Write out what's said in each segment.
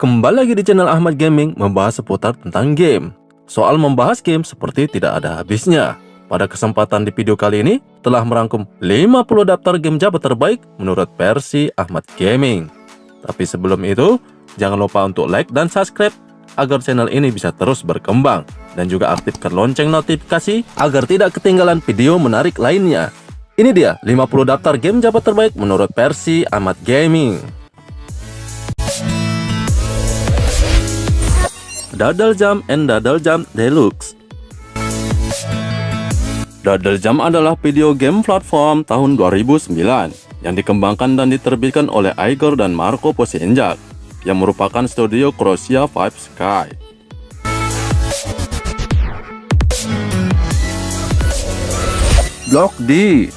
Kembali lagi di channel Ahmad Gaming membahas seputar tentang game. Soal membahas game seperti tidak ada habisnya. Pada kesempatan di video kali ini telah merangkum 50 daftar game jabat terbaik menurut versi Ahmad Gaming. Tapi sebelum itu, jangan lupa untuk like dan subscribe agar channel ini bisa terus berkembang. Dan juga aktifkan lonceng notifikasi agar tidak ketinggalan video menarik lainnya. Ini dia 50 daftar game jabat terbaik menurut versi Ahmad Gaming. Daddle Jump and Daddle Jump Deluxe. Daddle Jump adalah video game platform tahun 2009 yang dikembangkan dan diterbitkan oleh Igor dan Marco Posenjak yang merupakan studio Croatia Five Sky. Block D.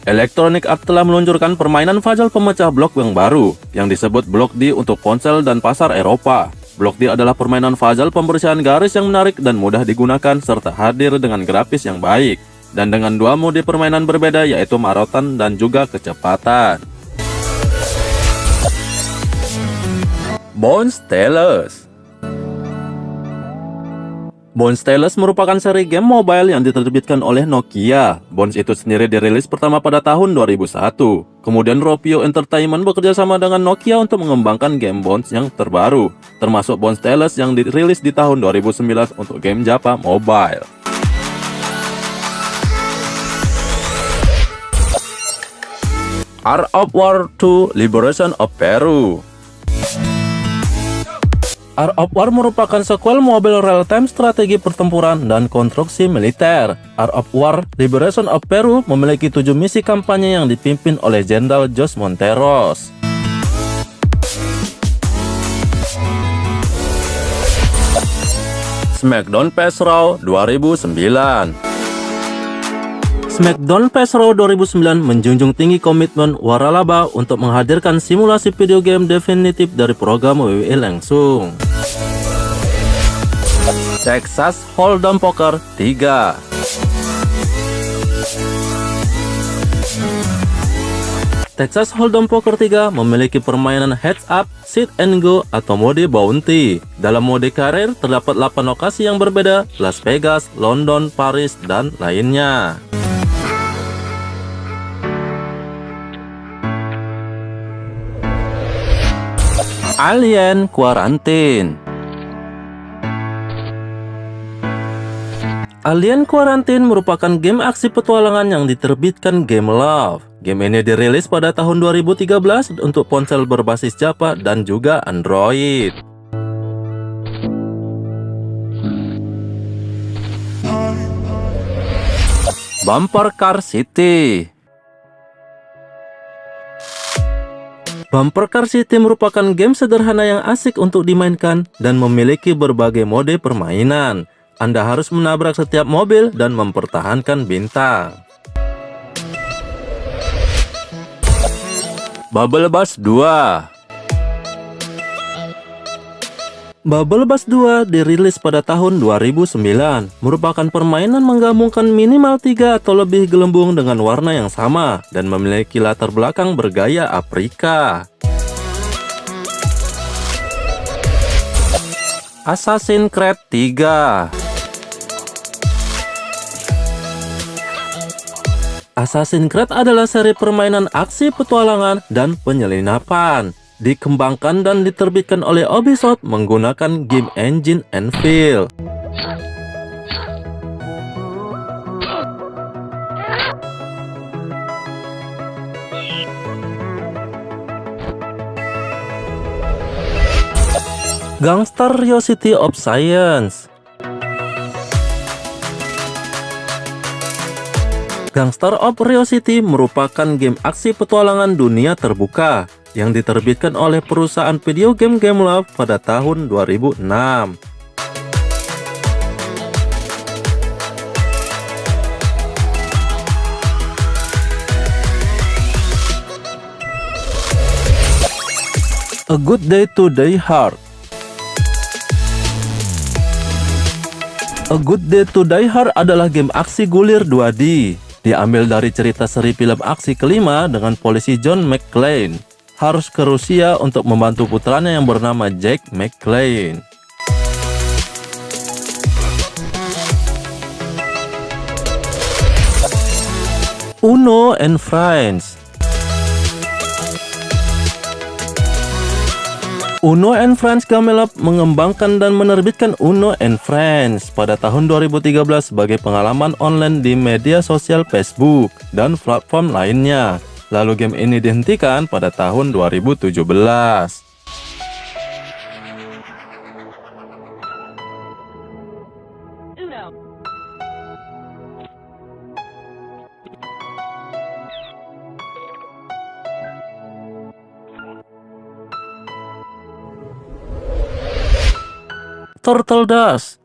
Electronic Arts telah meluncurkan permainan puzzle pemecah blok yang baru, yang disebut Block D untuk ponsel dan pasar Eropa. Block D adalah permainan puzzle pembersihan garis yang menarik dan mudah digunakan, serta hadir dengan grafis yang baik, dan dengan dua mode permainan berbeda yaitu maraton dan juga kecepatan. Bones Tales. Bones Tales merupakan seri game mobile yang diterbitkan oleh Nokia. Bones itu sendiri dirilis pertama pada tahun 2001. Kemudian Ropio Entertainment bekerja sama dengan Nokia untuk mengembangkan game Bones yang terbaru, termasuk Bones Tales yang dirilis di tahun 2009 untuk game Java Mobile. Art of War 2: Liberation of Peru. Art of War merupakan sequel mobile real-time strategi pertempuran dan konstruksi militer. Art of War Liberation of Peru memiliki 7 misi kampanye yang dipimpin oleh Jenderal Jos Monteros. Smackdown Pass Raw 2009. Smackdown Pass Raw 2009 menjunjung tinggi komitmen waralaba untuk menghadirkan simulasi video game definitif dari program WWE langsung. Texas Hold'em Poker 3. Texas Hold'em Poker 3 memiliki permainan heads up, sit and go atau mode bounty. Dalam mode karir terdapat 8 lokasi yang berbeda: Las Vegas, London, Paris, dan lainnya. Alien Quarantine. Alien Quarantine merupakan game aksi petualangan yang diterbitkan Gameloft. Game ini dirilis pada tahun 2013 untuk ponsel berbasis Java dan juga Android. Bumper Car City. Bumper Car City merupakan game sederhana yang asik untuk dimainkan dan memiliki berbagai mode permainan. Anda harus menabrak setiap mobil dan mempertahankan bintang. Bubble Bus 2. Bubble Bus 2 dirilis pada tahun 2009, merupakan permainan menggabungkan minimal 3 atau lebih gelembung dengan warna yang sama dan memiliki latar belakang bergaya Afrika. Assassin's Creed 3. Assassin's Creed adalah seri permainan aksi petualangan dan penyelinapan. Dikembangkan dan diterbitkan oleh Ubisoft menggunakan game engine Anvil. Gangster City of Science. Gangster of Rio City merupakan game aksi petualangan dunia terbuka yang diterbitkan oleh perusahaan video game Gameloft pada tahun 2006. A Good Day to Die Hard. A Good Day to Die Hard adalah game aksi gulir 2D. Diambil dari cerita seri film aksi kelima dengan polisi John McClane. harus ke Rusia untuk membantu putranya yang bernama Jack McClain. Uno and Friends. Uno and Friends Gamelab mengembangkan dan menerbitkan Uno and Friends pada tahun 2013 sebagai pengalaman online di media sosial Facebook dan platform lainnya. Lalu game ini dihentikan pada tahun 2017. Turtle Dust.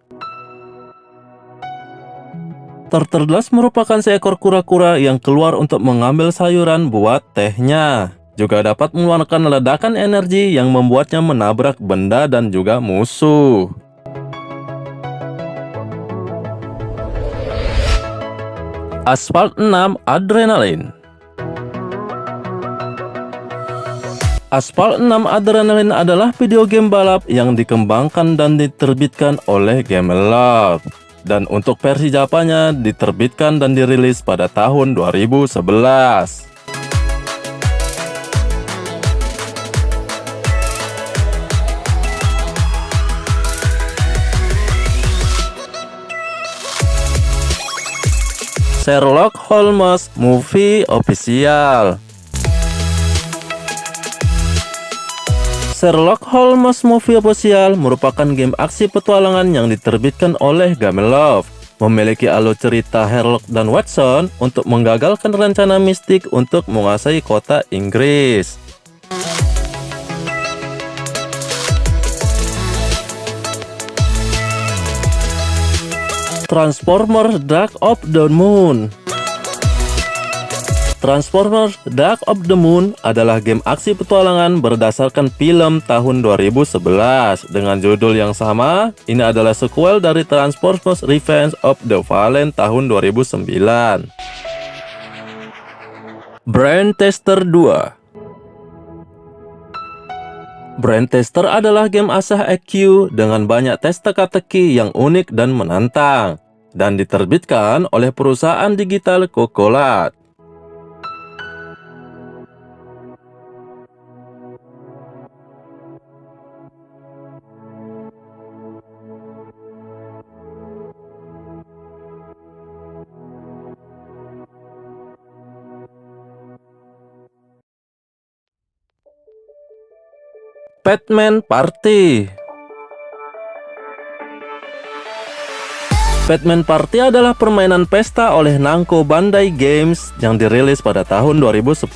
Turtle Dust merupakan seekor kura-kura yang keluar untuk mengambil sayuran buat tehnya. Juga dapat mengeluarkan ledakan energi yang membuatnya menabrak benda dan juga musuh. Asphalt 6 Adrenaline. Asphalt 6 Adrenaline adalah video game balap yang dikembangkan dan diterbitkan oleh Gamelab. Dan untuk versi Japanya diterbitkan dan dirilis pada tahun 2011. Sherlock Holmes Movie Official. Sherlock Holmes Movie Official merupakan game aksi petualangan yang diterbitkan oleh Gamelab. Memiliki alur cerita Sherlock dan Watson untuk menggagalkan rencana mistik untuk menguasai kota Inggris. Transformers Dark of the Moon. Transformers Dark of the Moon adalah game aksi petualangan berdasarkan film tahun 2011 dengan judul yang sama. Ini adalah sequel dari Transformers Revenge of the Fallen tahun 2009. Brain Tester 2. Brain Tester adalah game asah EQ dengan banyak tes teka-teki yang unik dan menantang, dan diterbitkan oleh perusahaan digital Cocolat. Batman Party. Batman Party adalah permainan pesta oleh Namco Bandai Games yang dirilis pada tahun 2010.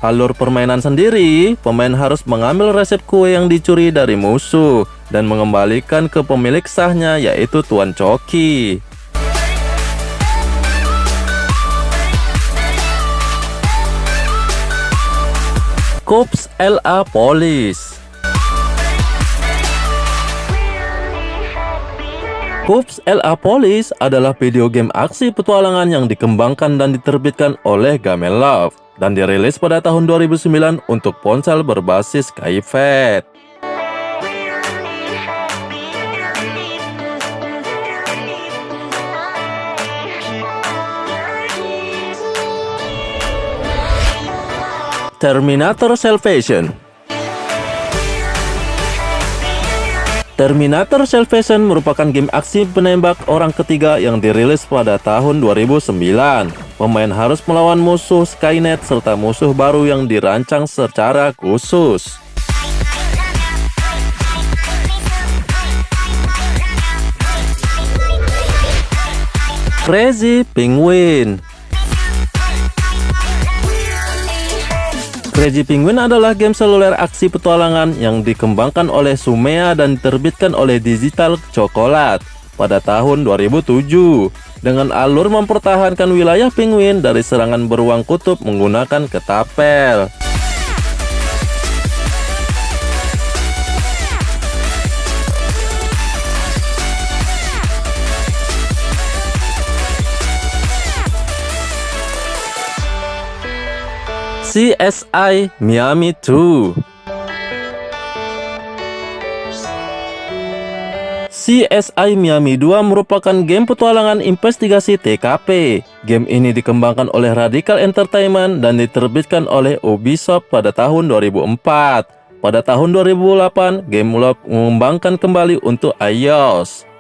Alur permainan sendiri, pemain harus mengambil resep kue yang dicuri dari musuh dan mengembalikan ke pemilik sahnya, yaitu Tuan Coki. Cops LA Police. Cops LA Police adalah video game aksi petualangan yang dikembangkan dan diterbitkan oleh Gamelab dan dirilis pada tahun 2009 untuk ponsel berbasis KiFet. Terminator Salvation. Terminator Salvation merupakan game aksi penembak orang ketiga yang dirilis pada tahun 2009. Pemain harus melawan musuh Skynet serta musuh baru yang dirancang secara khusus. Crazy Penguin. Crazy Penguin adalah game seluler aksi petualangan yang dikembangkan oleh Sumea dan diterbitkan oleh Digital Cocolat pada tahun 2007 dengan alur mempertahankan wilayah penguin dari serangan beruang kutub menggunakan ketapel. CSI Miami 2. CSI Miami 2 merupakan game petualangan investigasi TKP. Game ini dikembangkan oleh Radical Entertainment dan diterbitkan oleh Ubisoft pada tahun 2004. Pada tahun 2008, GameLoft mengembangkan kembali untuk iOS.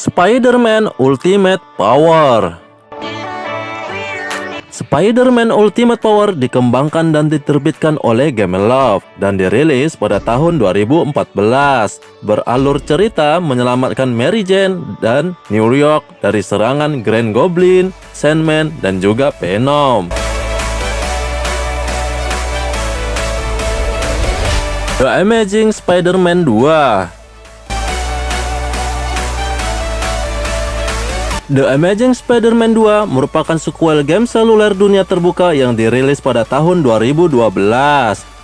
Spider-Man Ultimate Power. Spider-Man Ultimate Power dikembangkan dan diterbitkan oleh GameLoft dan dirilis pada tahun 2014. Beralur cerita menyelamatkan Mary Jane dan New York dari serangan Green Goblin, Sandman, dan juga Venom. The Amazing Spider-Man 2. The Amazing Spider-Man 2 merupakan sequel game seluler dunia terbuka yang dirilis pada tahun 2012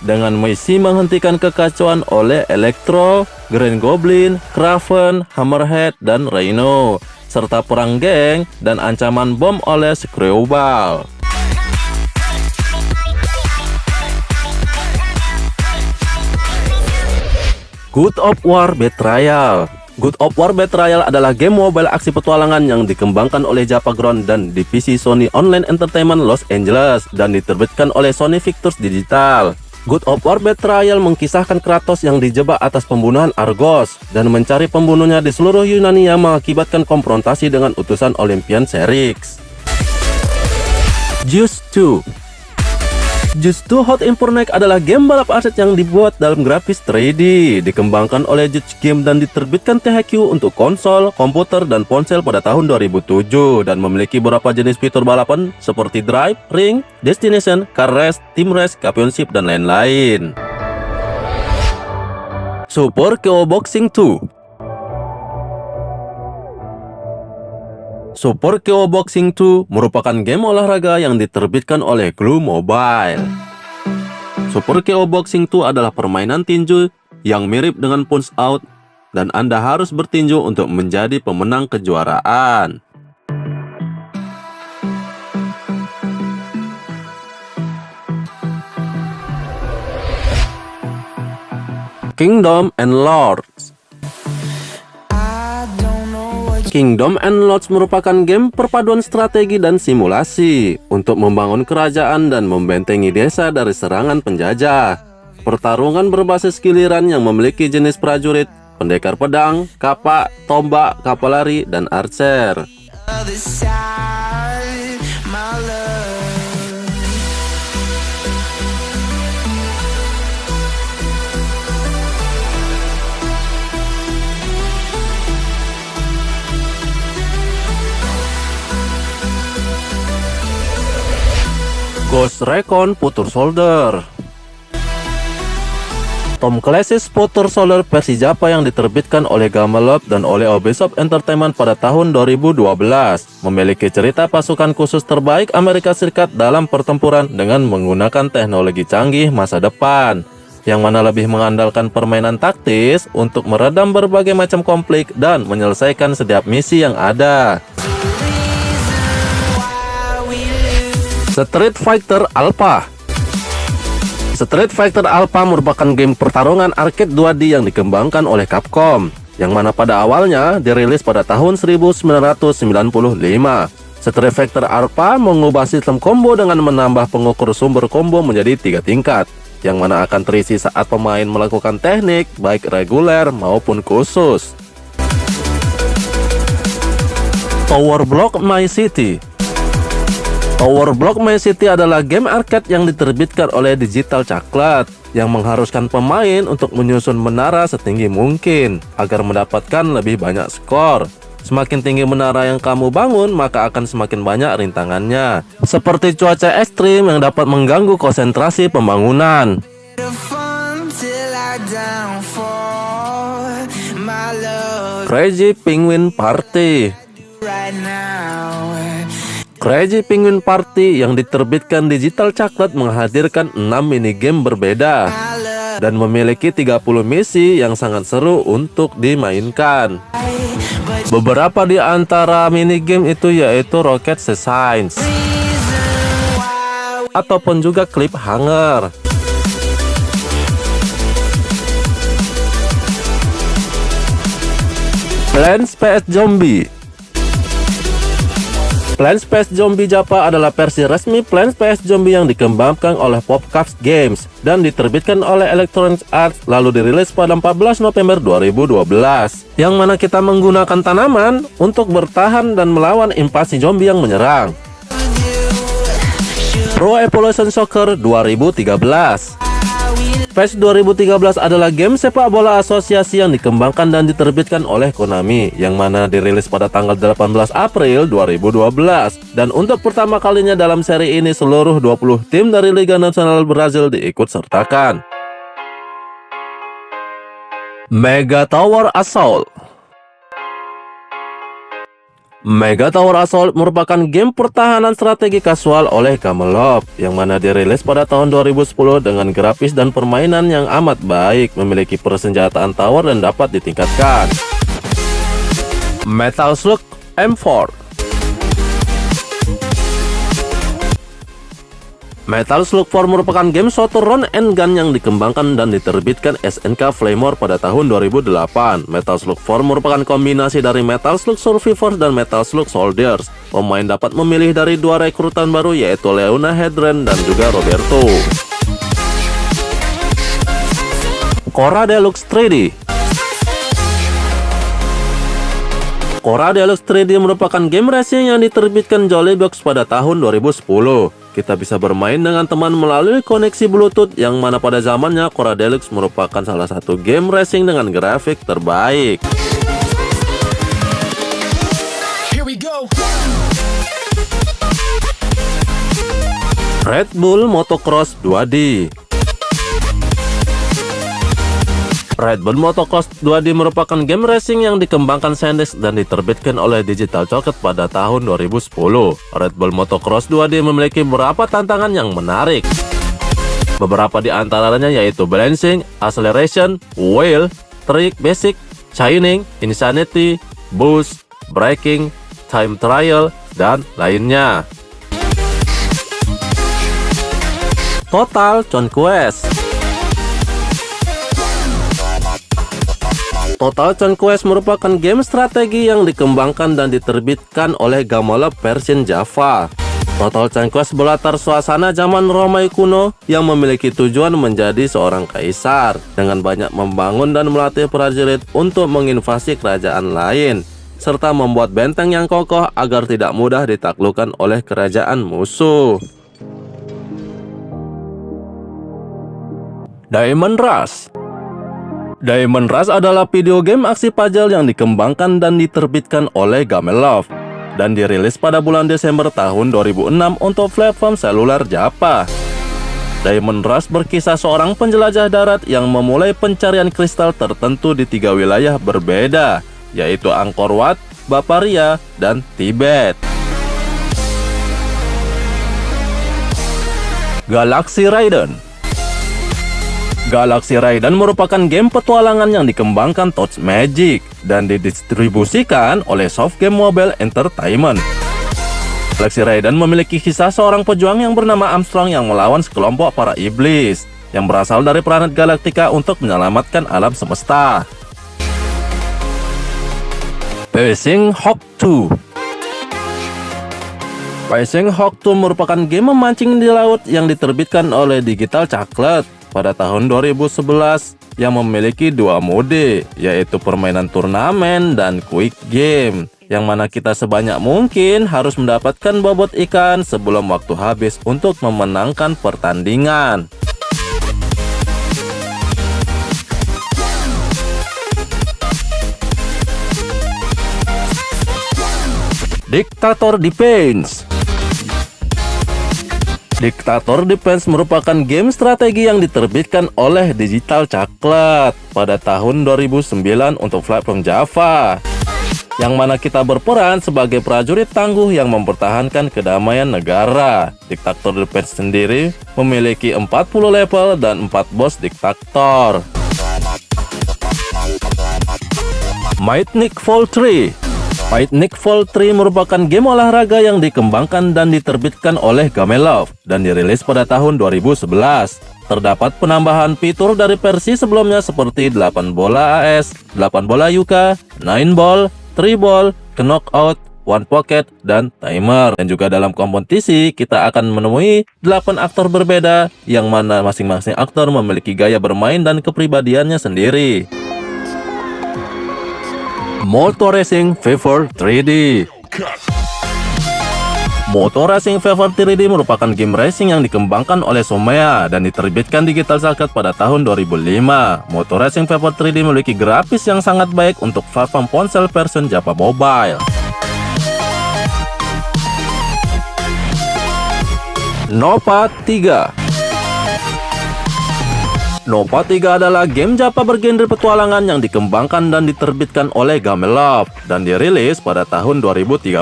dengan misi menghentikan kekacauan oleh Electro, Green Goblin, Kraven, Hammerhead, dan Rhino, serta perang geng dan ancaman bom oleh Screwball. God of War Betrayal. God of War Betrayal adalah game mobile aksi petualangan yang dikembangkan oleh Japaground dan divisi Sony Online Entertainment Los Angeles dan diterbitkan oleh Sony Pictures Digital. God of War Betrayal mengkisahkan Kratos yang dijebak atas pembunuhan Argos dan mencari pembunuhnya di seluruh Yunani yang mengakibatkan konfrontasi dengan utusan Olympian Serix. Just 2. Just 2 Hot Infernape adalah game balap arcade yang dibuat dalam grafis 3D, dikembangkan oleh Judge Game dan diterbitkan THQ untuk konsol, komputer, dan ponsel pada tahun 2007 dan memiliki beberapa jenis fitur balapan seperti Drive, Ring, Destination, Car Race, Team Race, Championship, dan lain-lain. Super KO Boxing 2. Super KO Boxing 2 merupakan game olahraga yang diterbitkan oleh Glu Mobile. Super KO Boxing 2 adalah permainan tinju yang mirip dengan Punch Out dan Anda harus bertinju untuk menjadi pemenang kejuaraan. Kingdom and Lords. Kingdom and Lords merupakan game perpaduan strategi dan simulasi untuk membangun kerajaan dan membentengi desa dari serangan penjajah. Pertarungan berbasis giliran yang memiliki jenis prajurit, pendekar pedang, kapak, tombak, kavaleri, dan archer. Ghost Recon Future Soldier. Tom Clancy's Future Soldier versi Japa yang diterbitkan oleh GameLoft dan oleh Ubisoft Entertainment pada tahun 2012 memiliki cerita pasukan khusus terbaik Amerika Serikat dalam pertempuran dengan menggunakan teknologi canggih masa depan, yang mana lebih mengandalkan permainan taktis untuk meredam berbagai macam konflik dan menyelesaikan setiap misi yang ada. Street Fighter Alpha. Street Fighter Alpha merupakan game pertarungan arcade 2D yang dikembangkan oleh Capcom, yang mana pada awalnya dirilis pada tahun 1995. Street Fighter Alpha mengubah sistem combo dengan menambah pengukur sumber combo menjadi 3 tingkat, yang mana akan terisi saat pemain melakukan teknik baik reguler maupun khusus. Tower Block My City. Tower Block My City adalah game arcade yang diterbitkan oleh Digital Chocolate yang mengharuskan pemain untuk menyusun menara setinggi mungkin agar mendapatkan lebih banyak skor. Semakin tinggi menara yang kamu bangun, maka akan semakin banyak rintangannya, seperti cuaca ekstrim yang dapat mengganggu konsentrasi pembangunan. Crazy Penguin Party. Crazy Penguin Party yang diterbitkan Digital Chocolate menghadirkan 6 minigame berbeda dan memiliki 30 misi yang sangat seru untuk dimainkan. Beberapa di antara minigame itu yaitu Rocket Science ataupun juga Cliffhanger. Plants vs Zombie. Plants vs Zombie Java adalah versi resmi Plants vs Zombie yang dikembangkan oleh Popcraft Games dan diterbitkan oleh Electronic Arts, lalu dirilis pada 14 November 2012, yang mana kita menggunakan tanaman untuk bertahan dan melawan invasi zombie yang menyerang. Pro Evolution Soccer 2013. PES 2013 adalah game sepak bola asosiasi yang dikembangkan dan diterbitkan oleh Konami, yang mana dirilis pada tanggal 18 April 2012. Dan untuk pertama kalinya dalam seri ini seluruh 20 tim dari Liga Nasional Brazil diikut sertakan. Mega Tower Assault. Mega Tower Assault merupakan game pertahanan strategi kasual oleh Gameloft, yang mana dirilis pada tahun 2010 dengan grafis dan permainan yang amat baik, memiliki persenjataan tower dan dapat ditingkatkan. Metal Slug M4. Metal Slug 4 merupakan game shooter run and gun yang dikembangkan dan diterbitkan SNK Playmore pada tahun 2008. Metal Slug 4 merupakan kombinasi dari Metal Slug Survivors dan Metal Slug Soldiers. Pemain dapat memilih dari dua rekrutan baru, yaitu Leona Hedren dan juga Roberto. Cora Deluxe 3D. Cora Deluxe 3D merupakan game racing yang diterbitkan Jollybox pada tahun 2010. Kita bisa bermain dengan teman melalui koneksi Bluetooth, yang mana pada zamannya Cora Deluxe merupakan salah satu game racing dengan grafik terbaik. Here we go. Red Bull Motocross 2D. Red Bull Motocross 2D merupakan game racing yang dikembangkan Sandex dan diterbitkan oleh Digital Cocket pada tahun 2010. Red Bull Motocross 2D memiliki beberapa tantangan yang menarik. Beberapa di antaranya yaitu Balancing, Acceleration, Wheel, Trick Basic, Shining, Insanity, Boost, Braking, Time Trial, dan lainnya. Total Conquest. Total Conquest merupakan game strategi yang dikembangkan dan diterbitkan oleh Gameloft versi Java. Total Conquest berlatar suasana zaman Romawi kuno yang memiliki tujuan menjadi seorang kaisar, dengan banyak membangun dan melatih prajurit untuk menginvasi kerajaan lain, serta membuat benteng yang kokoh agar tidak mudah ditaklukkan oleh kerajaan musuh. Diamond Rush. Diamond Rush adalah video game aksi puzzle yang dikembangkan dan diterbitkan oleh Gameloft dan dirilis pada bulan Desember tahun 2006 untuk platform seluler Java. Diamond Rush berkisah seorang penjelajah darat yang memulai pencarian kristal tertentu di 3 wilayah berbeda, yaitu Angkor Wat, Baparia, dan Tibet. Galaxy Raiden. Galaxy Raiden merupakan game petualangan yang dikembangkan Touch Magic dan didistribusikan oleh Soft Game Mobile Entertainment. Galaxy Raiden memiliki kisah seorang pejuang yang bernama Armstrong yang melawan sekelompok para iblis yang berasal dari planet Galactica untuk menyelamatkan alam semesta. Fishing Hawk 2. Fishing Hawk 2 merupakan game memancing di laut yang diterbitkan oleh Digital Cocket pada tahun 2011 yang memiliki 2 mode, yaitu permainan turnamen dan quick game, yang mana kita sebanyak mungkin harus mendapatkan bobot ikan sebelum waktu habis untuk memenangkan pertandingan. Dictator Defense. Dictator Defense merupakan game strategi yang diterbitkan oleh Digital Cocket pada tahun 2009 untuk platform Java, yang mana kita berperan sebagai prajurit tangguh yang mempertahankan kedamaian negara. Dictator Defense sendiri memiliki 40 level dan 4 boss diktator. Might Nightfall 3. Might Nightfall 3 merupakan game olahraga yang dikembangkan dan diterbitkan oleh Gameloft dan dirilis pada tahun 2011. Terdapat penambahan fitur dari versi sebelumnya seperti 8 bola AS, 8 bola Yuka, 9 ball, 3 ball, knockout, one pocket, dan timer. Dan juga dalam kompetisi kita akan menemui 8 aktor berbeda yang mana masing-masing aktor memiliki gaya bermain dan kepribadiannya sendiri. Motor Racing Fever 3D. Motor Racing Fever 3D merupakan game racing yang dikembangkan oleh Somea dan diterbitkan Digital Circuit pada tahun 2005. Motor Racing Fever 3D memiliki grafis yang sangat baik untuk platform ponsel versi Java Mobile. Nova 3. Nova 3 adalah game Java bergenre petualangan yang dikembangkan dan diterbitkan oleh Gameloft dan dirilis pada tahun 2013,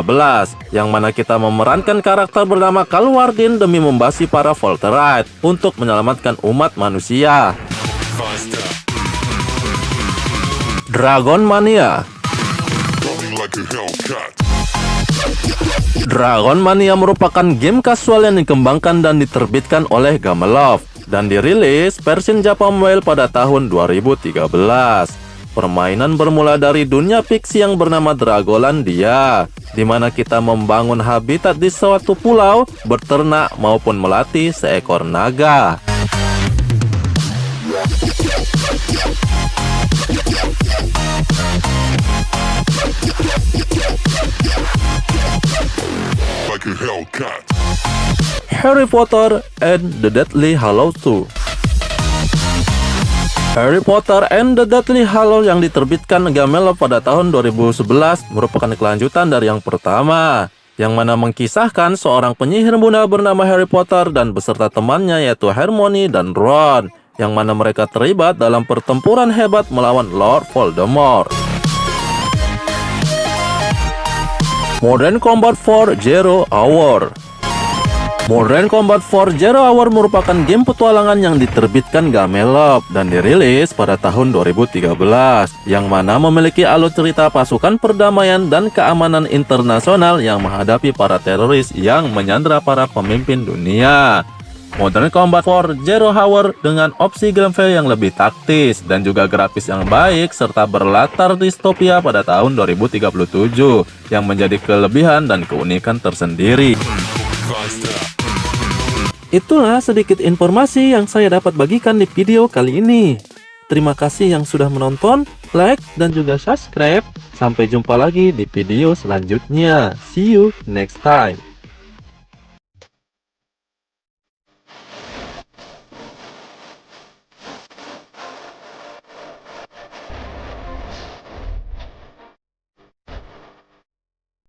yang mana kita memerankan karakter bernama Kalwardin demi membasi para Volterite untuk menyelamatkan umat manusia. Dragon Mania. Dragon Mania merupakan game kasual yang dikembangkan dan diterbitkan oleh Gameloft dan dirilis versi Java Mobile pada tahun 2013. Permainan bermula dari dunia fiksi yang bernama Dragolandia, di mana kita membangun habitat di suatu pulau, berternak maupun melatih seekor naga. Harry Potter and the Deathly Hallows 2. Harry Potter and the Deathly Hallows yang diterbitkan Gameloft pada tahun 2011 merupakan kelanjutan dari yang pertama, yang mana mengkisahkan seorang penyihir muda bernama Harry Potter dan beserta temannya yaitu Hermione dan Ron, yang mana mereka terlibat dalam pertempuran hebat melawan Lord Voldemort. Modern Combat 4 Zero Hour. Modern Combat 4 Zero Hour merupakan game petualangan yang diterbitkan Gameloft dan dirilis pada tahun 2013, yang mana memiliki alur cerita pasukan perdamaian dan keamanan internasional yang menghadapi para teroris yang menyandra para pemimpin dunia. Modern Combat 4 Zero Hour dengan opsi gameplay yang lebih taktis dan juga grafis yang baik serta berlatar distopia pada tahun 2037 yang menjadi kelebihan dan keunikan tersendiri. Itulah sedikit informasi yang saya dapat bagikan di video kali ini. Terima kasih yang sudah menonton, like, dan juga subscribe. Sampai jumpa lagi di video selanjutnya. See you next time.